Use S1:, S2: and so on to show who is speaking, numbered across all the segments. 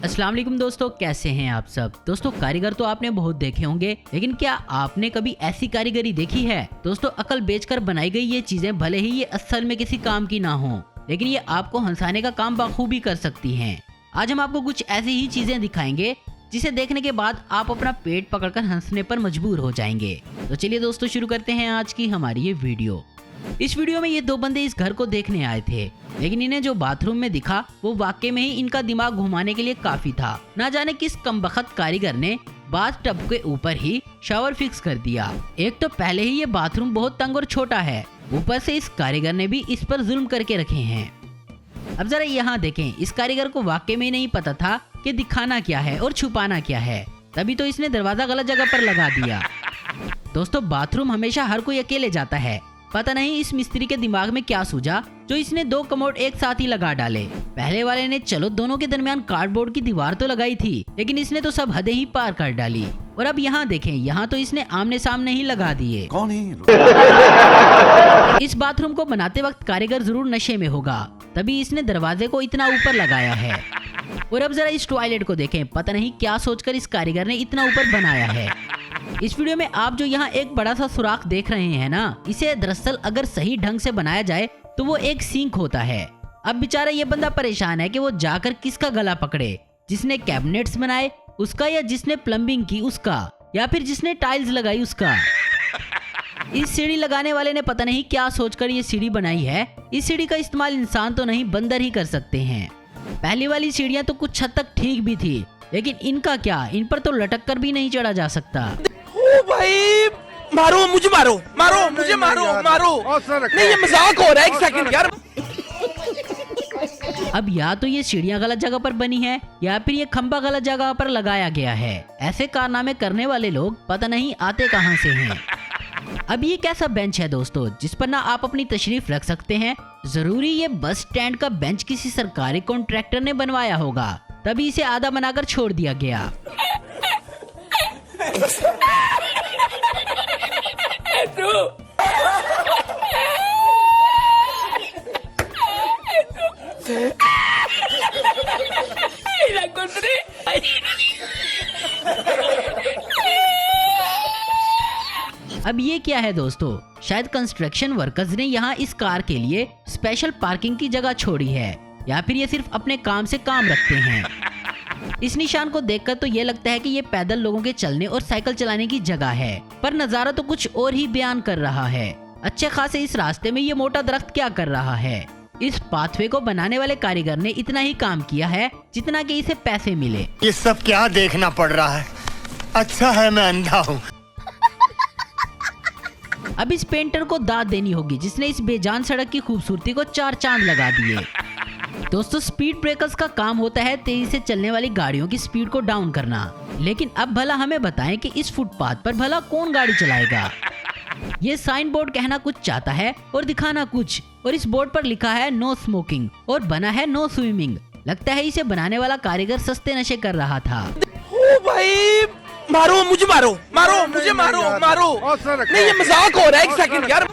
S1: अस्सलाम वालेकुम दोस्तों, कैसे हैं आप सब। दोस्तों कारीगर तो आपने बहुत देखे होंगे, लेकिन क्या आपने कभी ऐसी कारीगरी देखी है। दोस्तों अकल बेचकर बनाई गई ये चीजें भले ही ये असल में किसी काम की ना हो, लेकिन ये आपको हंसाने का काम बखूबी कर सकती हैं। आज हम आपको कुछ ऐसी ही चीजें दिखाएंगे जिसे देखने के बाद आप अपना पेट पकड़कर हंसने पर मजबूर हो जाएंगे। तो चलिए दोस्तों शुरू करते हैं आज की हमारी ये वीडियो। इस वीडियो में ये दो बंदे इस घर को देखने आए थे, लेकिन इन्हें जो बाथरूम में दिखा वो वाकई में ही इनका दिमाग घुमाने के लिए काफी था। ना जाने किस कमबख्त कारीगर ने बाथ टब के ऊपर ही शावर फिक्स कर दिया। एक तो पहले ही ये बाथरूम बहुत तंग और छोटा है, ऊपर से इस कारीगर ने भी इस पर जुल्म करके रखे हैं। अब जरा यहाँ देखें, इस कारीगर को वाकई में नहीं पता था कि दिखाना क्या है और छुपाना क्या है, तभी तो इसने दरवाजा गलत जगह पर लगा दिया। दोस्तों बाथरूम हमेशा हर कोई अकेले जाता है, पता नहीं इस मिस्त्री के दिमाग में क्या सूझा जो इसने दो कमोड एक साथ ही लगा डाले। पहले वाले ने चलो दोनों के दरमियान कार्डबोर्ड की दीवार तो लगाई थी, लेकिन इसने तो सब हदें ही पार कर डाली। और अब यहाँ देखें, यहाँ तो इसने आमने सामने ही लगा दिए।
S2: कौन है?
S1: इस बाथरूम को बनाते वक्त कारीगर जरूर नशे में होगा, तभी इसने दरवाजे को इतना ऊपर लगाया है। और अब जरा इस टॉयलेट को देखें, पता नहीं क्या सोचकर इस कारीगर ने इतना ऊपर बनाया है। इस वीडियो में आप जो यहाँ एक बड़ा सा सुराख देख रहे हैं ना, इसे दरअसल अगर सही ढंग से बनाया जाए तो वो एक सिंक होता है। अब बेचारा ये बंदा परेशान है कि वो जाकर किसका गला पकड़े, जिसने कैबिनेट्स बनाए उसका, या जिसने प्लम्बिंग की उसका, या फिर जिसने टाइल्स लगाई उसका। इस सीढ़ी लगाने वाले ने पता नहीं क्या सोचकर ये सीढ़ी बनाई है। इस सीढ़ी का इस्तेमाल इंसान तो नहीं बंदर ही कर सकते हैं। पहली वाली सीढ़ियाँ तो कुछ हद तक ठीक भी थी, लेकिन इनका क्या, इन पर तो लटक कर भी नहीं चढ़ा जा सकता।
S3: ओ भाई मारो मुझे, मारो मुझे, मारो नहीं ये मजाक हो रहा है, एक सेकंड यार।
S1: अब या तो ये सीढ़ियाँ गलत जगह पर बनी है, या फिर ये खंबा गलत जगह पर लगाया गया है। ऐसे कारनामे करने वाले लोग पता नहीं आते कहां से हैं। अब ये कैसा बेंच है दोस्तों जिस पर ना आप अपनी तशरीफ रख सकते हैं। जरूरी ये बस स्टैंड का बेंच किसी सरकारी कॉन्ट्रैक्टर ने बनवाया होगा, तभी इसे आधा बनाकर छोड़ दिया गया। अब ये क्या है दोस्तों, शायद कंस्ट्रक्शन वर्कर्स ने यहाँ इस कार के लिए स्पेशल पार्किंग की जगह छोड़ी है, या फिर ये सिर्फ अपने काम से काम रखते हैं। इस निशान को देखकर तो ये लगता है कि ये पैदल लोगों के चलने और साइकिल चलाने की जगह है, पर नजारा तो कुछ और ही बयान कर रहा है। अच्छे खासे इस रास्ते में ये मोटा दरख्त क्या कर रहा है। इस पाथवे को बनाने वाले कारीगर ने इतना ही काम किया है जितना कि इसे पैसे मिले।
S4: ये सब क्या देखना पड़ रहा है, अच्छा है मैं अंधा हूँ।
S1: अब इस पेंटर को दाद देनी होगी जिसने इस बेजान सड़क की खूबसूरती को चार चांद लगा दिए। दोस्तों स्पीड ब्रेकर्स का काम होता है तेजी से चलने वाली गाड़ियों की स्पीड को डाउन करना, लेकिन अब भला हमें बताएं कि इस फुटपाथ पर भला कौन गाड़ी चलाएगा। ये साइन बोर्ड कहना कुछ चाहता है और दिखाना कुछ, और इस बोर्ड पर लिखा है नो स्मोकिंग और बना है नो स्विमिंग। लगता है इसे बनाने वाला कारीगर सस्ते नशे कर रहा था।
S3: ओ भाई मारो मुझे, मारो मुझे, मारो नहीं ये मजाक हो रहा है, एक सेकंड यार।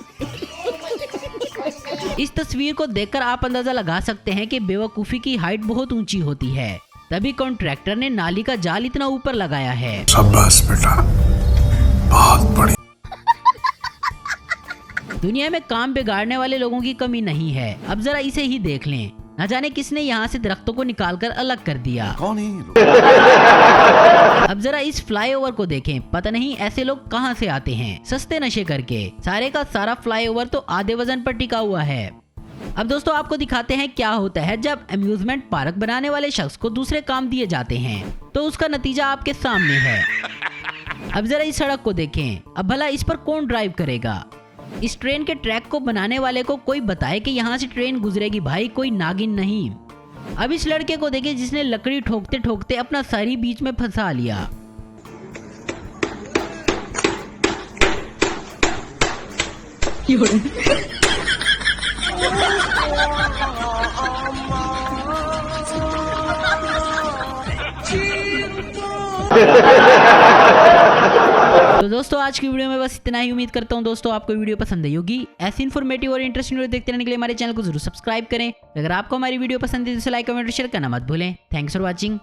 S1: इस तस्वीर को देखकर आप अंदाजा लगा सकते हैं कि बेवकूफी की हाइट बहुत ऊंची होती है, तभी कॉन्ट्रैक्टर ने नाली का जाल इतना ऊपर लगाया है।
S2: शाबाश बेटा, बहुत बढ़िया।
S1: दुनिया में काम बिगाड़ने वाले लोगों की कमी नहीं है। अब जरा इसे ही देख लें, न जाने किसने यहाँ से दरख्तों को निकालकर अलग कर दिया।
S2: कौन है?
S1: अब जरा इस फ्लाईओवर को देखें, पता नहीं ऐसे लोग कहाँ से आते हैं सस्ते नशे करके। सारे का सारा फ्लाईओवर तो आधे वजन पर टिका हुआ है। अब दोस्तों आपको दिखाते हैं क्या होता है जब अम्यूजमेंट पार्क बनाने वाले शख्स को दूसरे काम दिए जाते हैं, तो उसका नतीजा आपके सामने है। अब जरा इस सड़क को देखें, अब भला इस पर कौन ड्राइव करेगा। इस ट्रेन के ट्रैक को बनाने वाले को कोई बताए कि यहाँ से ट्रेन गुजरेगी, भाई कोई नागिन नहीं। अब इस लड़के को देखिए जिसने लकड़ी ठोकते ठोकते अपना सर ही बीच में फंसा लिया। तो दोस्तों आज की वीडियो में बस इतना ही। उम्मीद करता हूँ दोस्तों आपको वीडियो पसंद आई होगी। ऐसी इन्फॉर्मेटिव और इंटरेस्टिंग वीडियो देखते रहने के लिए हमारे चैनल को जरूर सब्सक्राइब करें। अगर आपको हमारी वीडियो पसंद है तो लाइक कमेंट और शेयर करना मत भूलें। Thanks for watching.